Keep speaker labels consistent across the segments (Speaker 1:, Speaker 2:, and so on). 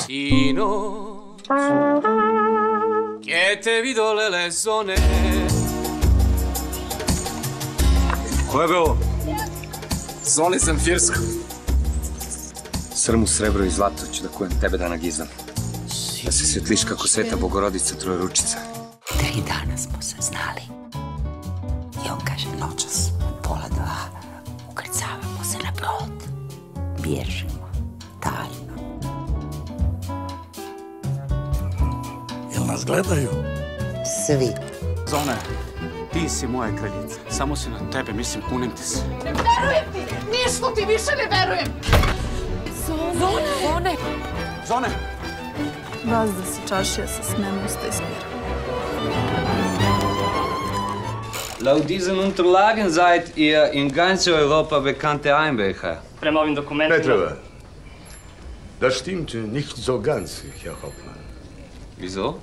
Speaker 1: Mattino che te vido le zone.
Speaker 2: Ko je ovo?
Speaker 1: Zvoni Zemfirsko.
Speaker 2: Srmu, srebro i zlato ću da kujem tebe da nagizdam. Da se svetliš kako Sveta Bogorodica Trojeručica.
Speaker 3: 3 dana smo se znali. I on kaže, noćas, 1:30, ukrcavamo se na brod. Bježimo, tajno.
Speaker 4: Jel nas gledaju?
Speaker 3: Svi.
Speaker 1: Zone, ti si moja kraljica. Samo si na tebe, mislim, kunem ti se.
Speaker 5: Ne verujem ti! Ništa ti više ne verujem! Zone!
Speaker 1: Zone!
Speaker 6: Gazda se čašija sa smem usta ispira.
Speaker 2: Laut diesen Unterlagen seid ihr in ganz Europa bekannte Einbrecher.
Speaker 7: Prema ovim dokumentima...
Speaker 4: Petrova, das stimmt nicht so ganz, Herr Hauptmann.
Speaker 2: Wieso?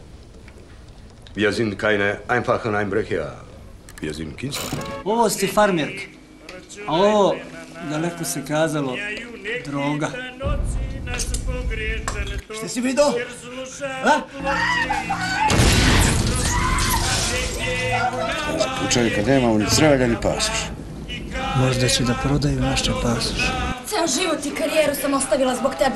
Speaker 4: Wir sind keine einfachen Einbrecher. Wir sind Künstler.
Speaker 8: Ovo ste farmerke, a ovo, daleko se kazalo, droga. Šta si vidio? A?
Speaker 9: U čovjeka nemamo ni zdravlja ni pasoš.
Speaker 8: Možda će da prodaju naše pasoše.
Speaker 5: Ceo život i karijeru sam ostavila zbog tebe.